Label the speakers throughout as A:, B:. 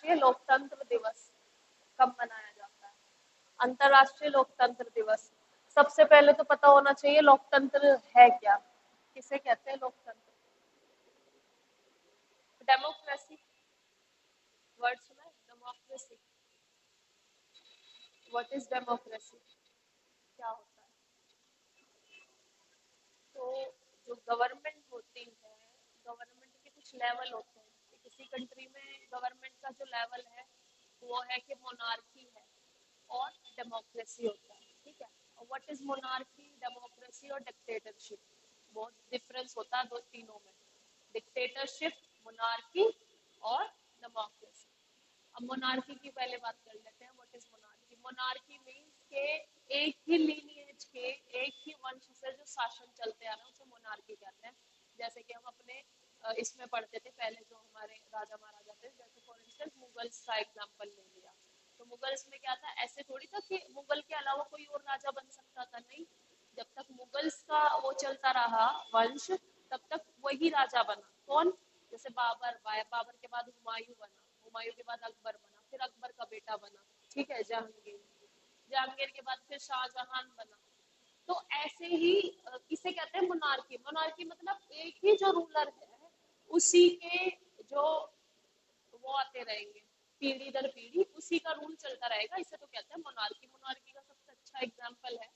A: अंतर्राष्ट्रीय लोकतंत्र दिवस कब मनाया जाता है? अंतर्राष्ट्रीय लोकतंत्र दिवस, सबसे पहले तो पता होना चाहिए लोकतंत्र है क्या, किसे कहते हैं लोकतंत्र? डेमोक्रेसी, वर्ड सुना है? डेमोक्रेसी, व्हाट इज डेमोक्रेसी, क्या होता है? तो जो गवर्नमेंट होती है, गवर्नमेंट के कुछ लेवल होते हैं कि किसी कंट्री में गवर्नमेंट का जो लेवल है वो है कि मोनार्की है और डेमोक्रेसी होता है, ठीक है? और व्हाट इज मोनार्की, डेमोक्रेसी और डिक्टेटरशिप, बहुत डिफरेंस होता है दो तीनों में। डिक्टेटरशिप, मोनार्की और डेमोक्रेसी। अब मोनार्की की पहले बात कर लेते हैं, what is monarchy. Monarchy means के एक ही लीनिएज के, एक ही वंश से जो शासन चलते आ रहे हैं उसे मोनार्की कहते हैं। जैसे कि हम अपने इसमें पढ़ते थे पहले, जो हमारे राजा महाराजा थे, जैसे फॉर इंस्टेंस मुगल्स का एग्जांपल ले लिया, तो मुगल्स में क्या था, ऐसे थोड़ी था कि मुगल के अलावा कोई और राजा बन सकता था, नहीं। जब तक मुगल्स का वो चलता रहा वंश, तब तक वही राजा बना। कौन? जैसे बाबर, बाबर के बाद हुमायूं बना, हुमायूं के बाद अकबर बना, फिर अकबर का बेटा बना, ठीक है, जहांगीर, जहांगीर के बाद फिर शाहजहां बना। तो ऐसे ही किसे कहते हैं, मोनार्की। मोनार्की मतलब एक ही जो रूलर है उसी के जो वो आते रहेंगे पीढ़ी दर पीढ़ी, उसी का रूल चलता रहेगा, इसे तो कहते हैं मोनार्की। मोनार्की का सबसे अच्छा एग्जांपल है,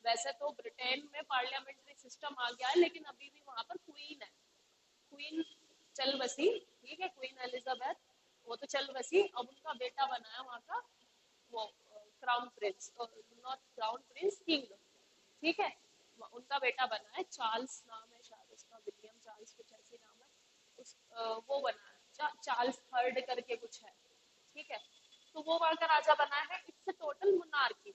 A: वैसे तो ब्रिटेन में पार्लियामेंट्री सिस्टम आ गया है, लेकिन अभी भी वहां पर क्वीन है, क्वीन चल बसी, ठीक है, क्वीन एलिजाबेथ, वो तो चल बसी। अब उनका बेटा बना है वहां का वो crown Prince, not crown Prince, king, ठीक है, उनका बेटा बना है, चार्ल्स नाम है शायद उसका, विलियम चार्ल्स कुछ ऐसे नाम है उस, वो बना है चार्ल्स थर्ड करके कुछ है, ठीक है। तो वो वहां का राजा बना है। इट्स टोटल मोनार्की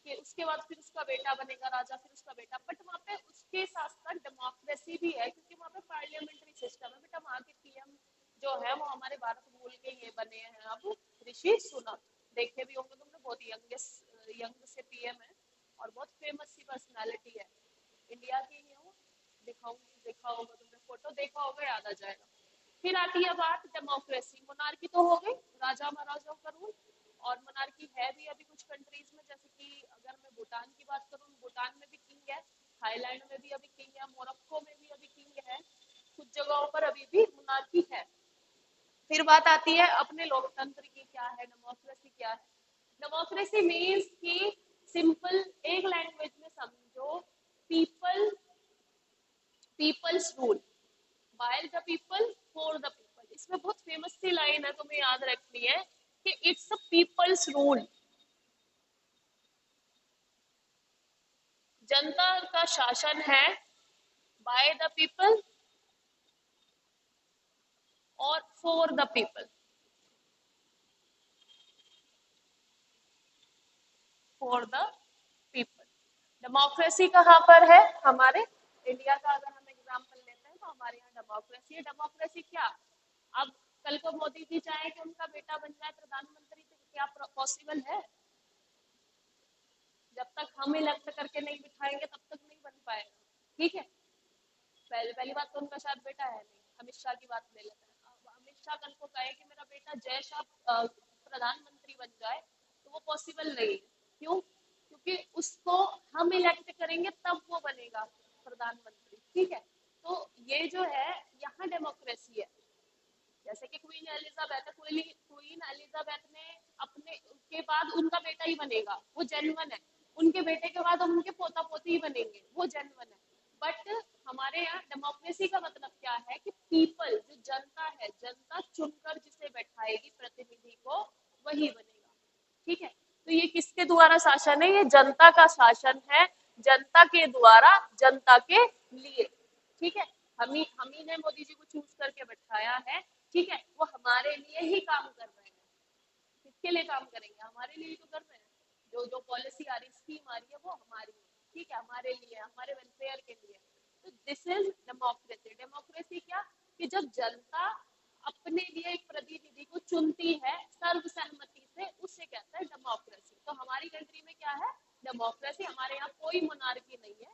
A: कि उसके बाद फिर उसका बेटा बनेगा राजा, फिर उसका बेटा, बट वहाँ पे उसके साथ साथ डेमोक्रेसी भी है, क्योंकि वहाँ पे पार्लियामेंट्री सिस्टम है। बेटा वहाँ के पीएम जो है वो हमारे भारत मूल के ये बने हैं अब, ऋषि सुनक, देखे भी होंगे तुमने, बहुत यंग से पीएम है और बहुत फेमस सी पर्सनालिटी है, इंडिया की ही हूँ, दिखाऊंगी, देखा होगा तुमने, फोटो देखा होगा, याद आ जाएगा। फिर आती है बात डेमोक्रेसी। मोनार्की तो हो गई, राजा महाराजाओं का रूल, और मोनार्की है भी अभी कुछ कंट्रीज में, जैसे कि अगर मैं भूटान की बात करूँ, भूटान में भी किंग है, थाईलैंड में भी अभी किंग है, मोरक्को में भी अभी किंग है, कुछ जगहों पर अभी भी मोनार्की है। फिर बात आती है अपने लोकतंत्र की, क्या है डेमोक्रेसी, क्या है डेमोक्रेसी? मीन्स कि सिंपल एक लैंग्वेज में समझो, people, peoples rule, by the people for the people. इसमें बहुत फेमस सी लाइन है, तुम्हें याद रखनी है कि इट्स अ पीपल्स रूल, जनता का शासन है, बाय द पीपल और for the people, for the people. Democracy कहाँ पर है? हमारे इंडिया का अगर हम एग्जांपल लेते हैं तो हमारे यहाँ डेमोक्रेसी है। डेमोक्रेसी क्या, अब कल को मोदी जी चाहे कि उनका बेटा बन जाए प्रधानमंत्री, तो क्या पॉसिबल है? जब तक हम इलेक्ट करके नहीं बिठाएंगे तब तक नहीं बन पाएगा, ठीक है। पहली बात तो उनका शायद बेटा है नहीं। अमित शाह की बात ले लेते हैं, अब अमित शाह कल को कहे कि मेरा बेटा जय शाह प्रधानमंत्री बन जाए, तो वो पॉसिबल नहीं है। क्यों? क्योंकि उसको हम इलेक्ट करेंगे तब वो बनेगा प्रधानमंत्री, ठीक है। तो ये जो है यहाँ डेमोक्रेसी है। जैसे कि क्वीन एलिजाबेथ है, क्वीन एलिजाबेथ ने अपने के बाद उनका बेटा ही बनेगा, वो जेन्युइन है। उनके बेटे के बाद उनके पोता पोती ही बनेंगे, वो जेन्युइन है। बट हमारे यहाँ डेमोक्रेसी का मतलब क्या है कि पीपल, जो जनता है, जनता चुनकर जिसे बैठाएगी प्रतिनिधि को, वही बनेगा, ठीक है। तो ये किसके द्वारा शासन है? ये जनता का शासन है, जनता के द्वारा, जनता के लिए, ठीक है। हम ही ने मोदी जी को चूज करके बैठाया है, ठीक है। वो हमारे लिए ही काम कर रहे हैं। किसके लिए काम करेंगे? हमारे लिए ही तो कर रहे हैं। जो जो पॉलिसी आ रही, स्कीम आ रही है, वो हमारी है, ठीक है, हमारे लिए, हमारे वेलफेयर के लिए। तो दिस इज डेमोक्रेसी। डेमोक्रेसी क्या, कि जब जनता अपने लिए एक प्रतिनिधि को चुनती है सर्वसहमति से, उससे कहते हैं डेमोक्रेसी। तो हमारी कंट्री में क्या है? डेमोक्रेसी। हमारे यहाँ कोई मोनार्की नहीं है,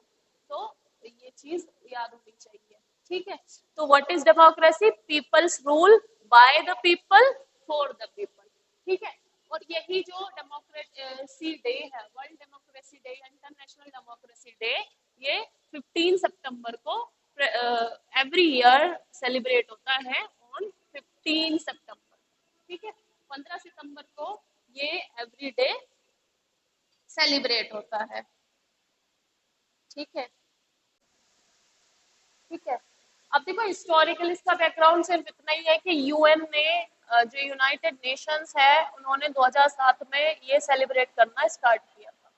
A: तो ये चीज याद होनी चाहिए, ठीक है। तो what is democracy? Peoples rule by the people for the people. अभी जो डेमोक्रेसी डे है, world democracy day, international democracy day, ये 15 सितंबर को एवरी ईयर सेलिब्रेट होता है ऑन 15 सितंबर। ठीक है, 15 सितंबर को ये एवरी डे सेलिब्रेट होता है। ठीक है, ठीक है। अब देखो हिस्टोरिकल इसका बैकग्राउंड सिर्फ इतना ही है कि यूएन ने जो यूनाइटेड नेशंस है उन्होंने 2007 में ये सेलिब्रेट करना स्टार्ट किया था।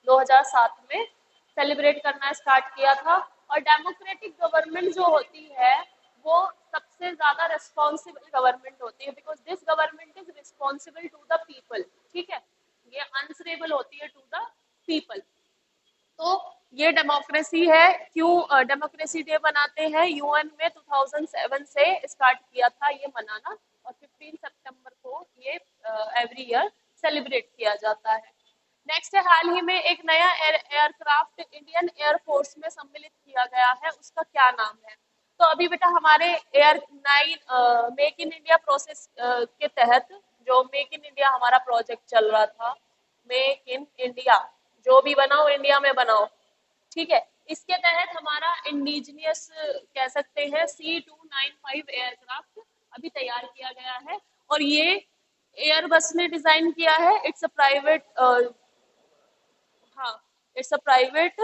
A: 2007 में सेलिब्रेट करना स्टार्ट किया था। और डेमोक्रेटिक गवर्नमेंट जो होती है वो सबसे ज्यादा रिस्पॉन्सिबल गवर्नमेंट होती है, because this government is responsible to the people. ठीक है, ये आंसरेबल होती है टू द पीपल। तो ये डेमोक्रेसी है। क्यों डेमोक्रेसी डे बनाते हैं? यूएन में 2007 से स्टार्ट किया था ये मनाना, और 15 सितंबर को ये एवरी ईयर सेलिब्रेट किया जाता है। नेक्स्ट है, हाल ही में एक नया एयरक्राफ्ट इंडियन एयरफोर्स में सम्मिलित किया गया है, उसका क्या नाम है? तो अभी बेटा हमारे air 9 make in India process के तहत, जो मेक इन इंडिया हमारा प्रोजेक्ट चल रहा था, मेक इन इंडिया, जो भी बनाओ इंडिया में बनाओ। ठीक है, इसके तहत हमारा इंडिजिनियस कह सकते हैं C295 एयरक्राफ्ट अभी तैयार किया गया है। और ये एयरबस ने डिजाइन किया है। इट्स अ प्राइवेट, हाँ, इट्स अ प्राइवेट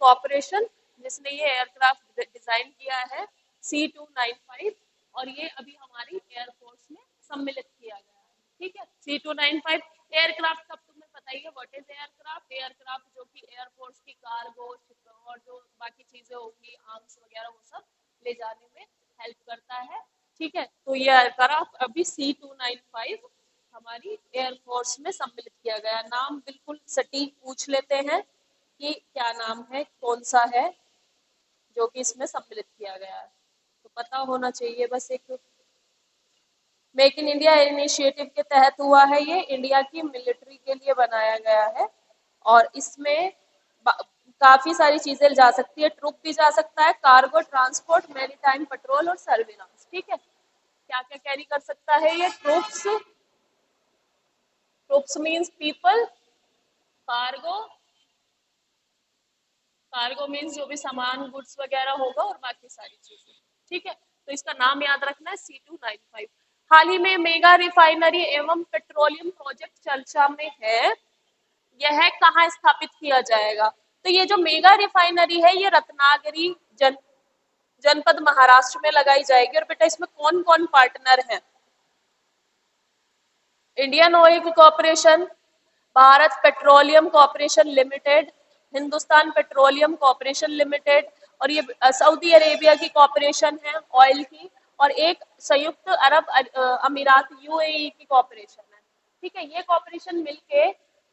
A: कॉर्पोरेशन जिसने ये एयरक्राफ्ट डिजाइन किया है, C295। और ये अभी हमारी एयरफोर्स में सम्मिलित किया गया है। ठीक है, C295 एयरक्राफ्ट का तुम्हें पता ही है व्हाट इज एयरक्राफ्ट। एयरक्राफ्ट जो कि एयरफोर्स की कार्गो और जो बाकी चीजें होगी, आर्म्स वगैरह, वो सब ले जाने में हेल्प करता है। ठीक है, तो ये एयरक्राफ्ट अभी C295 हमारी एयरफोर्स में सम्मिलित किया गया। नाम बिल्कुल सटीक पूछ लेते हैं कि क्या नाम है, कौन सा है जो कि इसमें सम्मिलित किया गया है, तो पता होना चाहिए बस। एक मेक इन इंडिया इनिशिएटिव के तहत हुआ है, ये इंडिया की मिलिट्री के लिए बनाया गया है। और इसमें काफी सारी चीजें जा सकती है, ट्रुप भी जा सकता है, कार्गो, ट्रांसपोर्ट, मैरीटाइम पेट्रोल और सर्विलांस। ठीक है, क्या क्या कैरी कर सकता है ये? Troops, troops means people, cargo, cargo means जो भी सामान, गुड्स वगैरह होगा, और बाकी सारी चीजें। ठीक है, तो इसका नाम याद रखना है, C295। हाल ही में मेगा रिफाइनरी एवं पेट्रोलियम प्रोजेक्ट चर्चा में है, यह कहाँ स्थापित किया जाएगा? तो ये जो मेगा रिफाइनरी है ये रत्नागिरी जनपद महाराष्ट्र में लगाई जाएगी। और बेटा इसमें कौन कौन पार्टनर है? Indian oil corporation, Bharat petroleum corporation limited, Hindustan petroleum corporation limited, और ये सऊदी अरेबिया की कॉर्पोरेशन है ऑयल की, और एक संयुक्त अरब अमीरात UAE की कॉर्पोरेशन है। ठीक है, ये कॉर्पोरेशन मिलके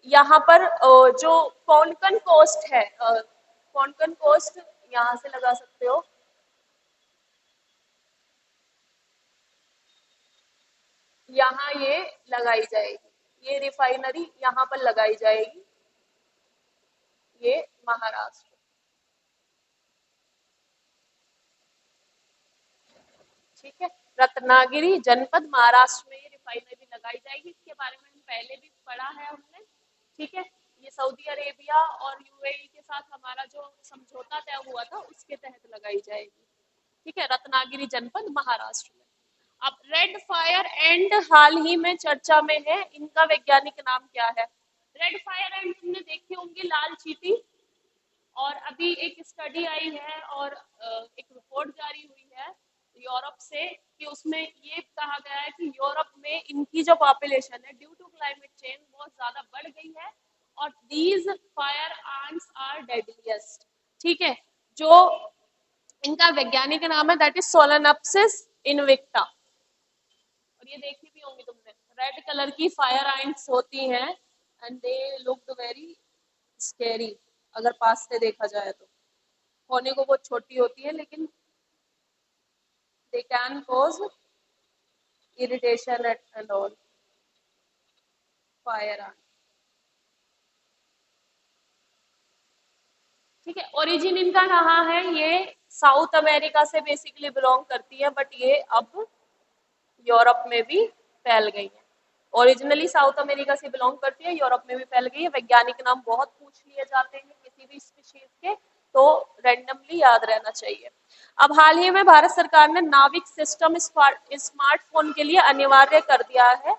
A: यहाँ पर जो कोंकण कोस्ट है, कोंकण कोस्ट यहाँ से लगा सकते हो, यहाँ ये लगाई जाएगी, ये रिफाइनरी यहाँ पर लगाई जाएगी, ये महाराष्ट्र। ठीक है, रत्नागिरी जनपद महाराष्ट्र में ये रिफाइनरी लगाई जाएगी। इसके बारे में हम पहले भी पढ़ा है हमने। ठीक है, ये सऊदी अरेबिया और UAE के साथ हमारा जो समझौता तय हुआ था उसके तहत लगाई जाएगी। ठीक है, रत्नागिरी जनपद महाराष्ट्र में। अब रेड फायर एंड हाल ही में चर्चा में है, इनका वैज्ञानिक नाम क्या है? रेड फायर एंड तुमने देखी होंगी, लाल चींटी। और अभी एक स्टडी आई है और एक रिपोर्ट जारी हुई है यूरोप से, कि उसमें ये कहा गया है कि यूरोप में इनकी जो पॉपुलेशन है ड्यू टू क्लाइमेट चेंज बहुत ज्यादा बढ़ गई है, और these fire ants are deadliest. ठीक है, जो इनका वैज्ञानिक नाम है दैट इज सोलेनोप्सिस इनविक्टा। और ये देखी भी होंगी तुमने, रेड कलर की फायर आंट्स होती हैं, and they looked very scary अगर पास से देखा जाए तो। होने को बहुत छोटी होती है लेकिन they can cause irritation and all. Fire ant. ठीक है, ओरिजिन इनका कहाँ है? ये साउथ अमेरिका से बेसिकली बिलोंग करती है, बट ये अब यूरोप में भी फैल गई है। ओरिजिनली साउथ अमेरिका से बिलोंग करती है, यूरोप में भी फैल गई है। वैज्ञानिक नाम बहुत पूछ लिए जाते हैं किसी भी स्पीशीज के, तो रैंडमली याद रहना चाहिए। अब हाल ही में भारत सरकार ने नाविक सिस्टम स्मार्टफोन के लिए अनिवार्य कर दिया है।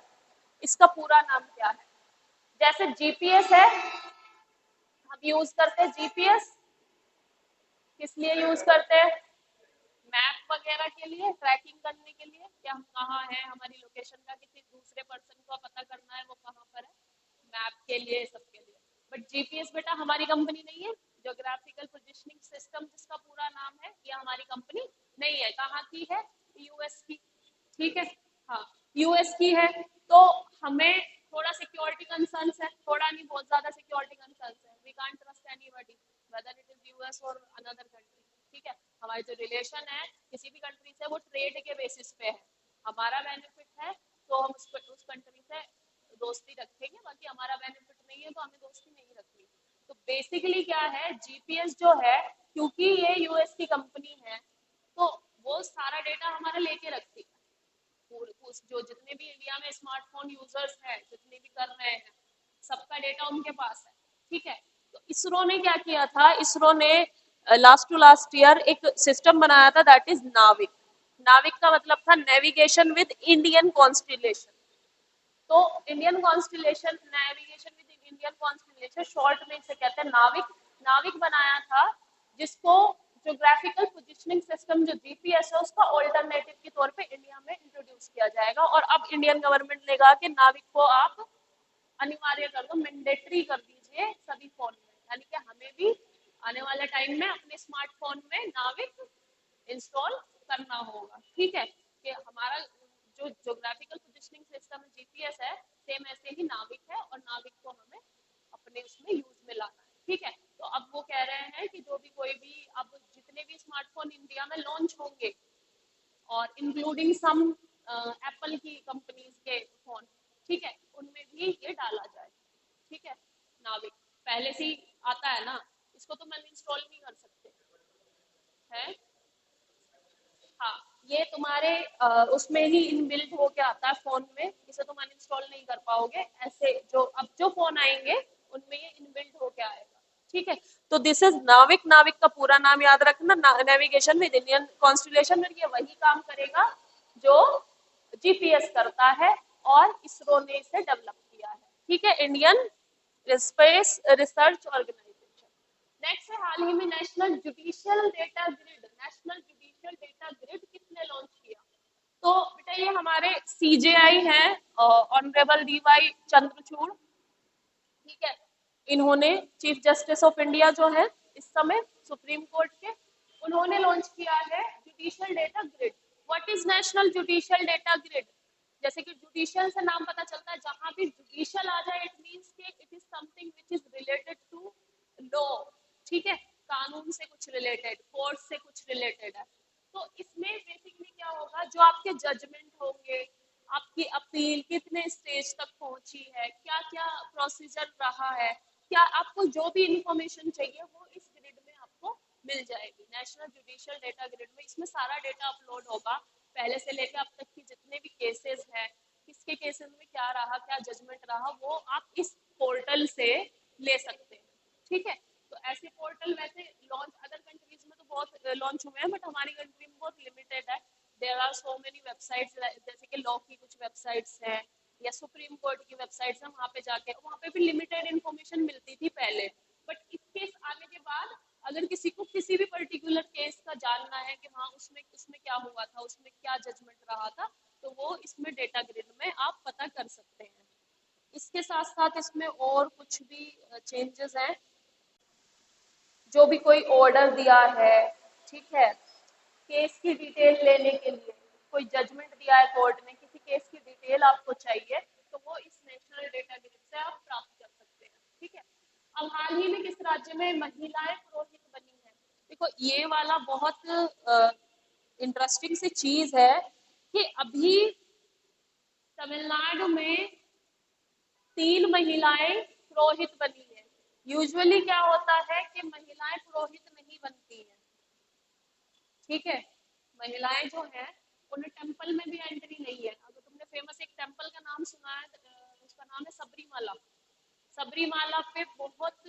A: इसका पूरा नाम क्या है? जैसे जीपीएस है, हम यूज करते हैं जीपीएस, किस लिए यूज करते हैं? मैप वगैरह के लिए, ट्रैकिंग करने के लिए कि हम कहाँ हैं, हमारी लोकेशन का किसी दूसरे पर्सन को पता करना है वो कहाँ पर है, मैप के लिए, सबके लिए। बट जीपीएस बेटा हमारी कंपनी नहीं है। ज्योग्राफिकल पोजिशनिंग सिस्टम जिसका पूरा नाम है, ये हमारी कंपनी नहीं है। कहाँ की है? यूएस की। ठीक है, हाँ, यूएस की है। तो हमें थोड़ा सिक्योरिटी कंसर्न्स है, थोड़ा नहीं बहुत ज्यादा सिक्योरिटी कंसर्न्स है। We can't trust anybody whether it is US और अनदर कंट्री। ठीक है, हमारी जो रिलेशन है किसी भी कंट्री से वो ट्रेड के बेसिस पे है। हमारा बेनिफिट है तो हम उस कंट्री से दोस्ती रखेंगे, बाकी हमारा बेनिफिट नहीं है तो हमें दोस्ती नहीं रखनी। तो बेसिकली क्या है, जीपीएस जो है, क्योंकि ये यूएस की कंपनी है तो वो सारा डेटा हमारा लेके रखती है। जो जितने भी इंडिया में स्मार्टफोन यूजर्स हैं, जितने भी कर रहे हैं, सबका डेटा उनके पास है। ठीक है, तो इसरो ने क्या किया था, इसरो ने लास्ट टू लास्ट ईयर एक सिस्टम बनाया था, दैट इज नाविक। नाविक का मतलब था नेविगेशन विद इंडियन कॉन्स्टिलेशन। तो Indian constellation, navigation with Indian constellation, short में इसे कहते हैं नाविक। नाविक बनाया था जिसको ज्योग्राफिकल पोजिशनिंग सिस्टम जो जीपीएस है उसका ऑल्टरनेटिव के तौर पे इंडिया में इंट्रोड्यूस किया जाएगा। और अब इंडियन गवर्नमेंट ने कहा कि नाविक को आप अनिवार्य कर दो, मैंडेटरी कर दीजिए सभी फोन में, यानी कि हमें भी आने वाले टाइम में अपने स्मार्टफोन में नाविक इंस्टॉल करना होगा। ठीक है, कि हमारा जो ज्योग्राफिकल पोजिशनिंग सिस्टम जीपीएस है, सेम ऐसे ही नाविक है, और नाविक को हमें अपने उसमें यूज में लाना है। ठीक है, तो अब वो कह रहे हैं कि जो भी कोई भी अब जितने भी स्मार्टफोन इंडिया में लॉन्च होंगे, और इंक्लूडिंग सम एप्पल की कंपनीज के फोन, ठीक है, उनमें भी ये डाला जाए। ठीक है, नाविक पहले से ही आता है ना, इसको तो मैं इंस्टॉल नहीं कर सकते है। हाँ, ये तुम्हारे उसमें ही इनबिल्ट होके आता है फोन में, इसे तुम अनइंस्टॉल नहीं कर पाओगे। ऐसे जो अब जो फोन आएंगे उनमें ये इनबिल्ट होके आएगा। ठीक है, तो दिस इज नाविक। नाविक का पूरा नाम याद रखना, नेविगेशन विद इंडियन कॉन्स्टिलेशन। ये वही काम करेगा जो जीपीएस करता है, और इसरो ने इसे डेवलप किया है। ठीक है, Indian space research organisation. Next है, हाल ही में national judicial data grid. National judicial data grid किसने लॉन्च किया? तो बेटा ये हमारे सीजेआई हैं, ऑनरेबल डीवाई चंद्रचूड़। ठीक है, इन्होंने चीफ जस्टिस ऑफ इंडिया जो है इस समय सुप्रीम कोर्ट के, उन्होंने लॉन्च किया है judicial data grid. What is national judicial data grid? जैसे कि जुडिशियल से नाम पता चलता है, जहां भी जुडिशियल आ जाए इट मींस कि it is something which is related to law. ठीक है, कानून से कुछ रिलेटेड, कोर्ट से कुछ रिलेटेड है। तो इसमें बेसिकली क्या होगा, जो आपके जजमेंट होंगे, आपकी अपील कितने स्टेज तक पहुंची है, क्या क्या प्रोसीजर रहा है, क्या आपको जो भी इंफॉर्मेशन चाहिए वो इस ग्रिड में आपको मिल जाएगी। नेशनल जुडिशियल डेटा ग्रिड में इसमें सारा डेटा अपलोड होगा, पहले से लेकर अब तक की जितने भी केसेस हैं, किसके केसेस में क्या रहा, क्या जजमेंट रहा, वो आप इस पोर्टल से ले सकते हैं। ठीक है, तो ऐसे पोर्टल वैसे लॉन्च अदर कंट्रीज में तो बहुत लॉन्च हुए हैं, बट हमारी कंट्री में बहुत लिमिटेड है। There are so many websites, जैसे कि लॉ की कुछ वेबसाइट्स हैं या सुप्रीम कोर्ट की वेबसाइट्स हैं, वहाँ पे जाके वहाँ पे भी लिमिटेड इन्फॉर्मेशन मिलती थी पहले। बट इस केस आने के बाद अगर किसी को किसी भी पर्टिकुलर केस का जानना है कि हाँ उसमें उसमें क्या हुआ था, उसमें क्या जजमेंट रहा था, तो वो इसमें डेटा ग्रिड में आप पता कर सकते हैं। इसके साथ साथ इसमें और कुछ भी चेंजेस हैं, जो भी कोई ऑर्डर दिया है, ठीक है, केस की डिटेल लेने के लिए, कोई जजमेंट दिया है कोर्ट ने, किसी केस की डिटेल आपको चाहिए, तो वो इस नेशनल डेटा ग्रिड से आप प्राप्त कर सकते हैं। ठीक है, अब हाल ही में किस राज्य में महिलाएं पुरोहित बनी है? देखो ये वाला बहुत इंटरेस्टिंग सी चीज है कि अभी तमिलनाडु में 3 महिलाएं पुरोहित बनी है। यूजुअली क्या होता है कि महिलाएं पुरोहित नहीं बनती हैं। ठीक है, महिलाएं जो हैं उन्हें टेंपल में भी एंट्री नहीं है। अगर तुमने फेमस एक टेम्पल का नाम सुना है, उसका नाम है सबरीमाला। सबरीमाला पे बहुत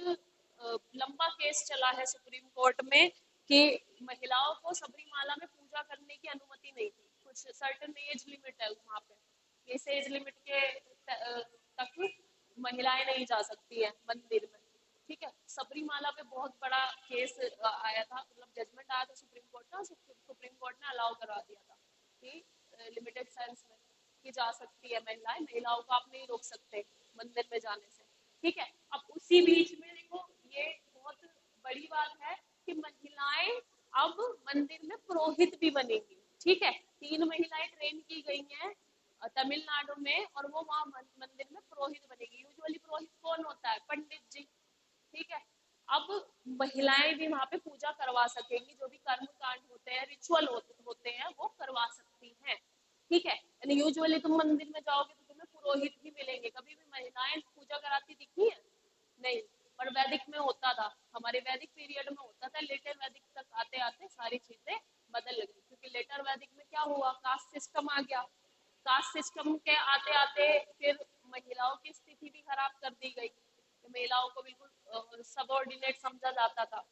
A: लंबा केस चला है सुप्रीम कोर्ट में कि महिलाओं को सबरीमाला में पूजा करने की अनुमति नहीं थी। कुछ सर्टेन एज लिमिट है वहाँ पे, इस एज लिमिट के तक महिलाएं नहीं जा सकती है मंदिर में। ठीक है, सबरीमाला पे बहुत बड़ा केस आया था, मतलब जजमेंट आया था सुप्रीम कोर्ट का, सुप्रीम कोर्ट ने अलाउ करा दिया था कि लिमिटेड सेंस में कि जा सकती है महिलाएं, महिलाओं को आप नहीं रोक सकते मंदिर में जाने से। ठीक है, अब उसी बीच में देखो ये बहुत बड़ी बात है कि महिलाएं अब मंदिर में पुरोहित भी बनेंगी। ठीक है, 3 महिलाएं ट्रेन की गई हैं तमिलनाडु में, और वो वहाँ मंदिर में पुरोहित बनेगी। यूजुअली पुरोहित कौन होता है? पंडित जी। ठीक है, अब महिलाएं भी वहाँ पे पूजा करवा सकेंगी, जो भी कर्म कांड होते हैं, रिचुअल होते हैं, वो करवा सकती हैं। ठीक है, यानी यूजुअली तुम मंदिर में जाओगे तो तुम्हें पुरोहित ही मिलेंगे। कभी भी महिलाएं पूजा कराती दिखी है? नहीं। पर वैदिक में होता था, हमारे वैदिक पीरियड में होता था। लेटर वैदिक तक आते आते सारी चीजें बदल गई, क्योंकि लेटर वैदिक में क्या हुआ, कास्ट सिस्टम आ गया। कास्ट सिस्टम के आते आते फिर महिलाओं की स्थिति भी खराब कर दी गई। महिलाओं को बिल्कुल सबऑर्डिनेट समझा जाता था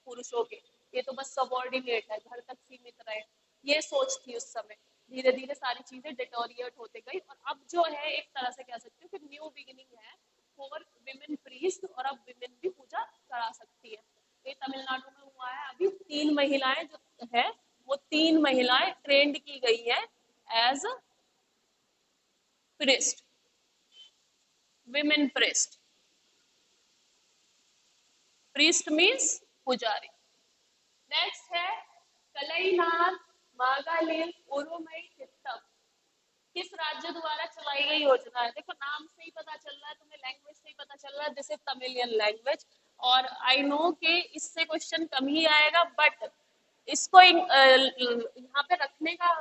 A: पुरुषों के, ये तो बस सबऑर्डिनेट है, घर तक सीमित रहे, ये सोच थी उस समय। धीरे धीरे सारी चीजें डिटोरिएट होते गई, और अब जो है एक तरह से कह सकते हो कि न्यू बिगिनिंग है फॉर विमेन प्रीस्ट, और अब विमेन भी पूजा करा सकती है। ये तमिलनाडु में हुआ है। अभी 3 महिलाएं जो है, वो 3 महिलाएं ट्रेंड की गई है as priest, women priest. Priest means पुजारी। नेक्स्ट है कलईनार मागालिल उरुमई चित्तम। किस राज्य द्वारा चलाई गई योजना है? देखो नाम से ही पता चल रहा है, तुम्हें लैंग्वेज से ही पता चल रहा है, दिस इज तमिलियन लैंग्वेज। और आई नो कि इससे क्वेश्चन कम ही आएगा, बट इसको यहाँ पे रखने का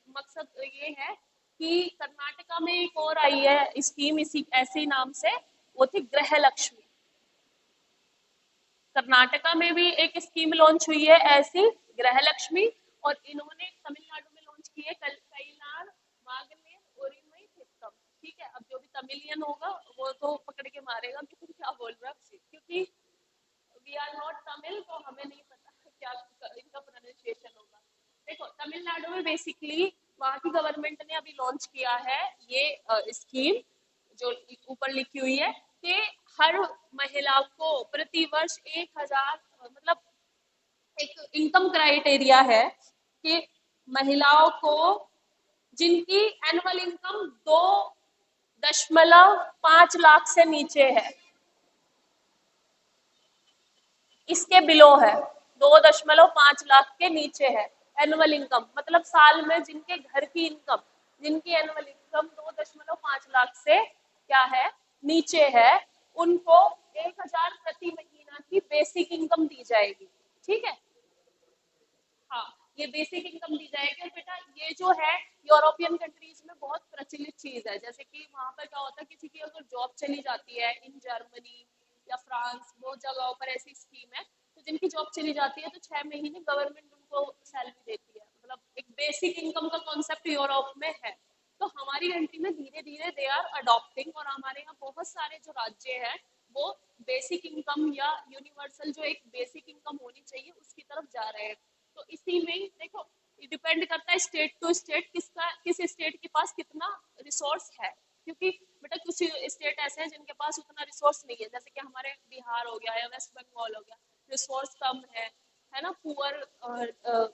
A: मकसद ये है कि कर्नाटका में एक और आई है स्कीम इसी ऐसे ही नाम से, वो थी गृह लक्ष्मी। कर्नाटका में भी एक स्कीम लॉन्च हुई है ऐसी, गृह लक्ष्मी, और इन्होंने तमिलनाडु में लॉन्च की है कईनार मागलेर ओरिमई थिट्टम। ठीक है, अब जो भी तमिलियन होगा वो तो पकड़ के मारेगा कि तुम क्या बोल रहे हो, क्योंकि वी आर नॉट तमिल, तो हमें नहीं पता क्या इनका प्रोनाउंसिएशन होगा। देखो तमिलनाडु में बेसिकली वहाँ की गवर्नमेंट ने अभी लॉन्च किया है ये स्कीम, जो ऊपर लिखी हुई है कि हर महिला को प्रति वर्ष 1000, मतलब एक इनकम क्राइटेरिया है कि महिलाओं को जिनकी एनुअल इनकम 2.5 लाख से नीचे है, इसके बिलो है, 2.5 लाख के नीचे है एनुअल इनकम, मतलब साल में जिनके घर की इनकम, जिनकी एनुअल इनकम 2.5 लाख से क्या है, नीचे है, उनको 1000 प्रति महीना की बेसिक इनकम दी जाएगी। ठीक है, हाँ, ये बेसिक इनकम दी जाएगी। और बेटा ये जो है यूरोपियन कंट्रीज में बहुत प्रचलित चीज है, जैसे कि वहां पर क्या होता है, किसी की अगर जॉब चली जाती है इन जर्मनी या फ्रांस, बहुत जगहों पर ऐसी स्कीम है, तो जिनकी जॉब चली जाती है तो 6 महीने गवर्नमेंट उनको सैलरी देती है, मतलब एक बेसिक इनकम का कॉन्सेप्ट यूरोप में है। तो हमारी कंट्री में धीरे धीरे दे आर अडॉप्टिंग, और हमारे यहाँ बहुत सारे जो राज्य हैं वो बेसिक इनकम या यूनिवर्सल जो एक बेसिक इनकम होनी चाहिए उसकी तरफ जा रहे हैं। तो इसी में देखो डिपेंड करता है स्टेट टू स्टेट, किस स्टेट के पास कितना रिसोर्स है, क्योंकि बेटा कुछ स्टेट ऐसे हैं जिनके पास उतना रिसोर्स नहीं है, जैसे कि हमारे बिहार हो गया या वेस्ट बंगाल हो गया, रिसोर्स कम है ना, पुअर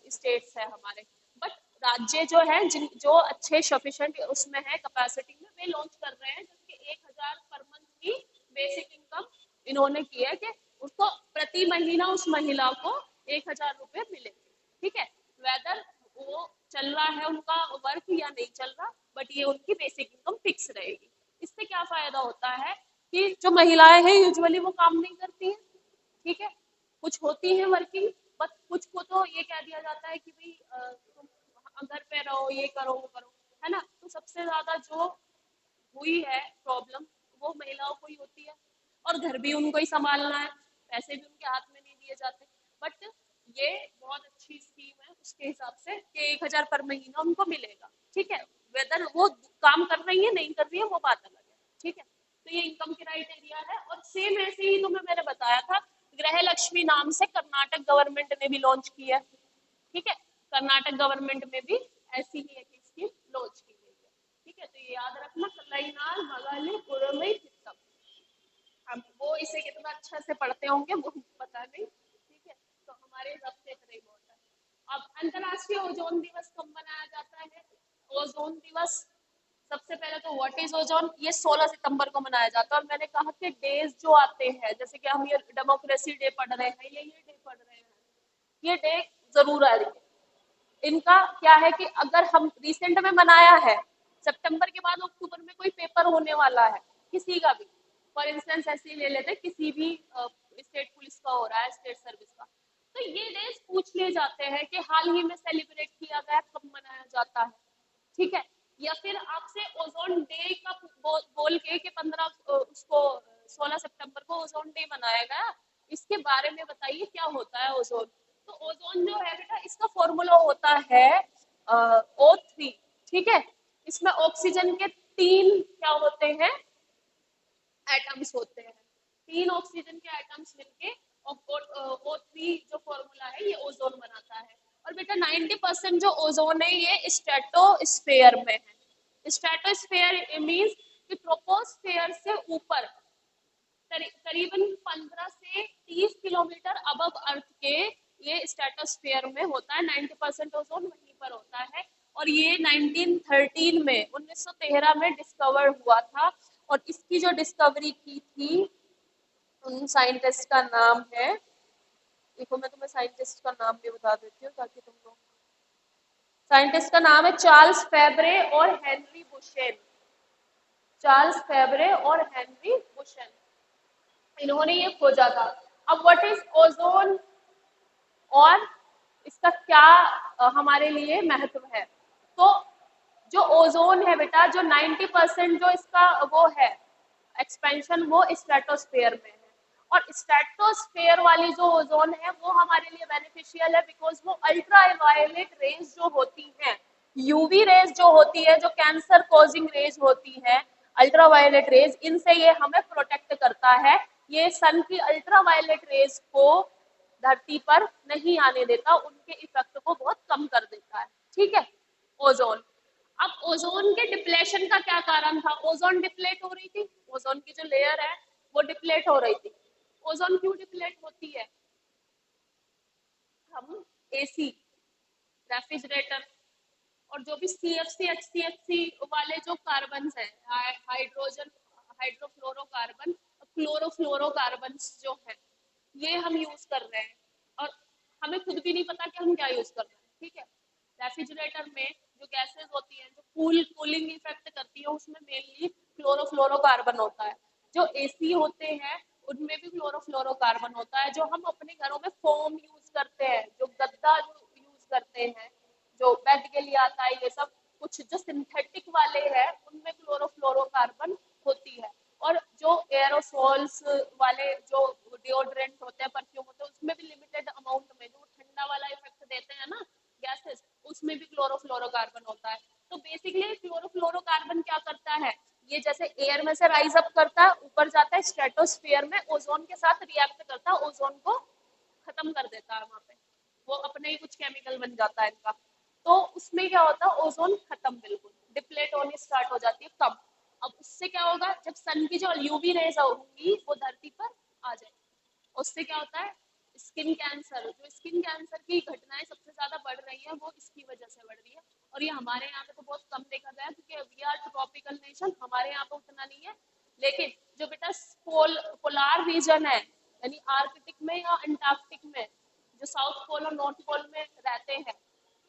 A: स्टेट्स है हमारे। बट राज्य जो है जो अच्छे सफिशिएंट उसमें है कैपेसिटी में, वे लॉन्च कर रहे हैं, जिसके 1000 पर मंथ की बेसिक इनकम इन्होंने की है कि उसको प्रति महीना उस महिला को 1000 रुपए मिले। ठीक है, वेदर वो चल रहा है उनका वर्क या नहीं चल रहा, बट ये उनकी बेसिक इनकम फिक्स रहेगी। इससे क्या फायदा होता है कि जो महिलाएं हैं यूजुअली वो काम नहीं करती हैं। ठीक है, कुछ होती हैं वर्किंग, बट कुछ को तो ये कह दिया जाता है कि भाई तुम घर पे रहो, ये करो वो करो, है ना। तो सबसे ज्यादा जो हुई है प्रॉब्लम वो महिलाओं को ही होती है, और घर भी उनको ही संभालना है, पैसे भी उनके हाथ में नहीं दिए जाते। बट ये बहुत अच्छी स्कीम है उसके हिसाब से कि 1000 पर महीना उनको मिलेगा। ठीक है, वेदर वो काम कर रही है नहीं कर रही है वो बात अलग है, ठीक है। तो ये इनकम क्राइटेरिया है। और सेम ऐसे ही तुम्हें मैंने बताया था, गृह लक्ष्मी नाम से कर्नाटक गवर्नमेंट ने भी लॉन्च किया है, ठीक है। कर्नाटक गवर्नमेंट में भी ऐसी ही एक स्कीम लॉन्च की गई है, ठीक है। तो ये याद रखना, कलाईनार मगाली पुरमई चित्तम। अब वो इसे कितना अच्छा से पढ़ते होंगे वो पता नहीं, ठीक है। तो हमारे हिसाब से इतना ही बहुत है। अब अंतरराष्ट्रीय ओजोन दिवस कब मनाया जाता है? ओजोन दिवस, सबसे पहले तो व्हाट इज ओजोन, ये 16 सितंबर को मनाया जाता है। और मैंने कहा कि डेज जो आते हैं, जैसे कि हम ये डेमोक्रेसी डे पढ़ रहे हैं, ये डे पढ़ रहे हैं, ये डे जरूर आएंगे। इनका क्या है कि अगर हम रिसेंट में मनाया है, सितंबर के बाद अक्टूबर में कोई पेपर होने वाला है किसी का भी, फॉर इंस्टेंस ऐसे ही ले लेते हैं, किसी भी स्टेट पुलिस का हो रहा है, स्टेट सर्विस का, तो ये डेज पूछ लिए जाते हैं कि हाल ही में सेलिब्रेट किया गया, कब मनाया जाता है, ठीक है। या फिर आपसे ओजोन डे का बोल के कि 15 उसको 16 सितंबर को ओजोन डे मनाया गया, इसके बारे में बताइए क्या होता है ओजोन। तो ओजोन जो है बेटा, इसका फॉर्मूला होता है O3, ठीक है। इसमें ऑक्सीजन के 3 क्या होते हैं, एटम्स होते हैं। 3 ऑक्सीजन के एटम्स मिलके O3 जो फॉर्मूला है, ये ओजोन बनाता है। और बेटा 90% जो ओजोन है ये स्ट्रेटोस्फेयर में है। स्ट्रेटोस्फेयर मींस कि ट्रोपोस्फेयर से ऊपर करीबन 15 से 30 किलोमीटर अबव अर्थ के ये स्ट्रेटोस्फेयर में होता है। 90% ओजोन वहीं पर होता है। और ये 1913 में 1913 में डिस्कवर हुआ था। और इसकी जो डिस्कवरी की थी, उन साइंटिस्ट का नाम है, देखो मैं तुम्हें साइंटिस्ट का नाम भी बता देती हूँ ताकि तुम लोग, साइंटिस्ट का नाम है चार्ल्स फेब्रे और हेनरी बुशेन। चार्ल्स फेब्रे और हेनरी बुशेन, इन्होंने ये खोजा था। अब व्हाट इज ओजोन और इसका क्या हमारे लिए महत्व है? तो जो ओजोन है बेटा, जो 90% जो इसका वो है एक्सपेंशन, वो स्ट्रेटोस्फेयर में है। और स्ट्रेटोस्फेयर वाली जो ओजोन है वो हमारे लिए बेनिफिशियल है, बिकॉज वो अल्ट्रा वायलेट रेज जो होती हैं, यूवी रेज जो होती है, जो कैंसर कॉजिंग रेज होती है, अल्ट्रा वायलेट रेज, इनसे ये हमें प्रोटेक्ट करता है। ये सन की अल्ट्रा वायलेट रेज को धरती पर नहीं आने देता, उनके इफेक्ट को बहुत कम कर देता है, ठीक है। ओजोन, अब ओजोन के डिप्लेशन का क्या कारण था? ओजोन डिप्लेट हो रही थी, ओजोन की जो लेयर है वो डिप्लेट हो रही थी। ओजोन क्यों डिप्लेट होती है? हम एसी, रेफ्रिजरेटर और जो भी सीएफसी एचसीएफसी वाले जो कार्बन है, हाइड्रोजन हाइड्रोफ्लोरोकार्बन, क्लोरोफ्लोरोकार्बन जो है, ये हम यूज कर रहे हैं और हमें खुद भी नहीं पता कि हम क्या यूज कर रहे हैं, ठीक है। रेफ्रिजरेटर में जो गैसेस होती हैं, जो कूलिंग इफेक्ट करती है, उसमें मेनली क्लोरोफ्लोरोकार्बन होता है। जो एसी होते हैं उनमें भी क्लोरोफ्लोरोकार्बन होता है। जो हम अपने घरों में फोम यूज करते हैं, जो गद्दा यूज करते हैं, जो बेड के लिए आता है, ये सब कुछ जो सिंथेटिक वाले हैं उनमें क्लोरोफ्लोरोकार्बन होती है। और जो एरोसोल्स वाले जो डिओड्रेंट होते हैं, परफ्यूम होते हैं, उसमें भी लिमिटेड अमाउंट में, जो ठंडा वाला इफेक्ट देते हैं ना गैसेस, उसमें भी क्लोरोफ्लोरोकार्बन होता है। तो बेसिकली क्लोरोफ्लोरोकार्बन क्या करता है, ये जैसे एयर में से राइज अप करता है, ऊपर जाता है स्ट्रेटोस्फेयर में, ओजोन के साथ रिएक्ट करता है, ओजोन को खत्म कर देता है वहां पे, वो अपने ही कुछ केमिकल बन जाता है इनका। तो उसमें क्या होता है, ओजोन खत्म, बिल्कुल डिप्लेट होनी स्टार्ट हो जाती है, कम। अब उससे क्या होगा, जब सन की जो यूवी रेज होंगी वो धरती पर आ जाएगी, उससे क्या होता है, स्किन कैंसर, जो स्किन कैंसर की घटनाएं सबसे ज्यादा बढ़ रही है वो इसकी वजह से बढ़ रही है। और ये हमारे यहाँ पे तो बहुत कम देखा गया है, क्योंकि वी आर ट्रॉपिकल नेशन, हमारे यहाँ पे उतना नहीं है। लेकिन जो बेटा पोलार रीजन है, यानी आर्कटिक में या अंटार्कटिक में, जो साउथ पोल और नॉर्थ पोल में रहते हैं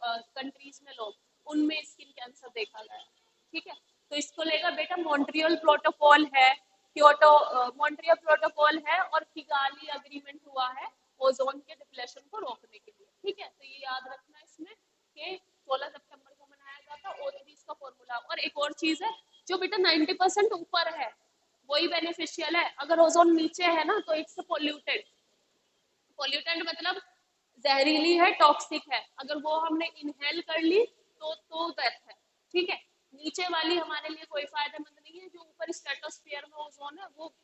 A: कंट्रीज में लोग, उनमें स्किन कैंसर देखा गया है, ठीक है। तो इसको लेकर बेटा मॉन्ट्रियल प्रोटोकॉल है, क्योटो मॉन्ट्रियल प्रोटोकॉल है, और किगाली अग्रीमेंट हुआ है ओजोन के डिप्लेशन को रोकने के लिए, ठीक है। तो ये याद रखना इसमें कि 16 सितंबर को मनाया जाता है O3 इसका फॉर्मूला। और एक और चीज है, जो बेटा 90% ऊपर है वही बेनिफिशियल है, अगर ओजोन नीचे है ना तो इट्स पोल्यूटेड। पोल्यूटेंट मतलब जहरीली है, टॉक्सिक है, अगर वो हमने इनहेल कर ली तो डेथ है, ठीक है। नीचे वाली हमारे लिए कोई फायदेमंद नहीं है, जो ऊपर स्ट्रेटोस्फीयर में ओजोन है वो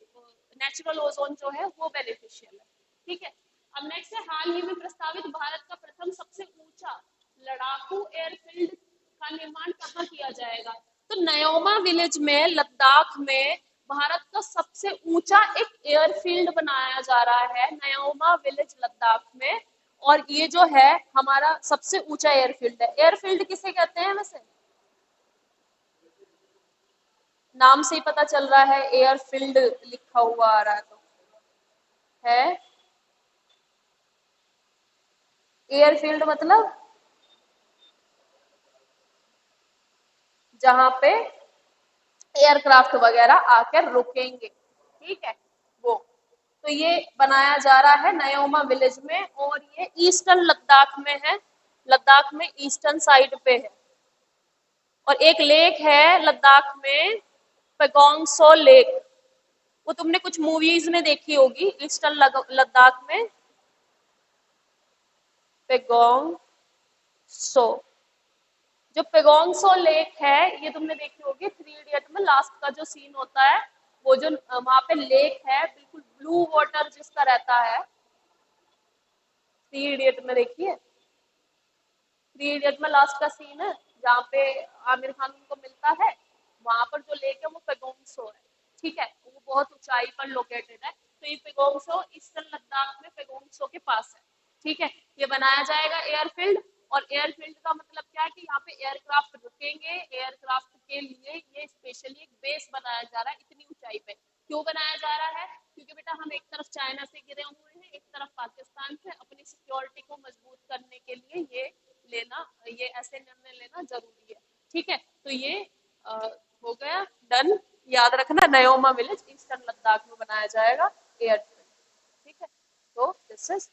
A: नेचुरल ओजोन जो है वो बेनिफिशियल है। ठीक है, अब नेक्स्ट है, हाल ही में प्रस्तावित भारत का प्रथम सबसे ऊंचा लड़ाकू एयरफील्ड का निर्माण कहाँ किया जाएगा? तो नयोमा विलेज में लद्दाख में भारत का सबसे ऊंचा एक एयरफील्ड बनाया जा रहा है, नयोमा विलेज लद्दाख में। और ये जो है हमारा सबसे ऊंचा एयरफील्ड है। एयरफील्ड किसे कहते हैं वैसे? नाम से ही पता चल रहा है, एयरफील्ड लिखा हुआ आ रहा है तो है। एयरफील्ड मतलब जहां पे एयरक्राफ्ट वगैरह आकर रुकेंगे, ठीक है वो। तो ये बनाया जा रहा है नयोमा विलेज में, और ये ईस्टर्न लद्दाख में है, लद्दाख में ईस्टर्न साइड पे है। और एक लेक है लद्दाख में, पेगोंग सो लेक, वो तुमने कुछ मूवीज में देखी होगी, ईस्टर्न लद्दाख में पेगोंग सो। जो पेगोंग सो लेक है ये तुमने देखी होगी, थ्री इडियट में लास्ट का जो सीन होता है, वो जो वहां पे लेक है बिल्कुल ब्लू वाटर जिसका रहता है, थ्री इडियट में देखिए, थ्री इडियट में लास्ट का सीन है जहाँ पे आमिर खान उनको मिलता है, वहां पर जो लेक है वो पेगोंग सो है। ठीक है, वो बहुत ऊंचाई पर लोकेटेड है। तो ये पेगोंग सो ईस्टर्न लद्दाख में पेगोंग सो के पास है। ठीक है, ये बनाया जाएगा एयरफील्ड। और एयरफील्ड का मतलब क्या है कि यहाँ पे एयरक्राफ्ट रुकेंगे, एयरक्राफ्ट के लिए ये स्पेशली एक बेस बनाया जा रहा है इतनी ऊंचाई पे। क्यों बनाया जा रहा है? क्योंकि बेटा हम एक तरफ चाइना से घिरे हुए हैं, एक तरफ पाकिस्तान से, अपनी सिक्योरिटी को मजबूत करने के लिए लेना ये ऐसे निर्णय लेना जरूरी है। ठीक है, तो ये अ, हो गया डन। याद रखना, नयोमा विलेज ईस्टर्न लद्दाख में बनाया जाएगा एयरफील्ड। ठीक है, तो दिस इज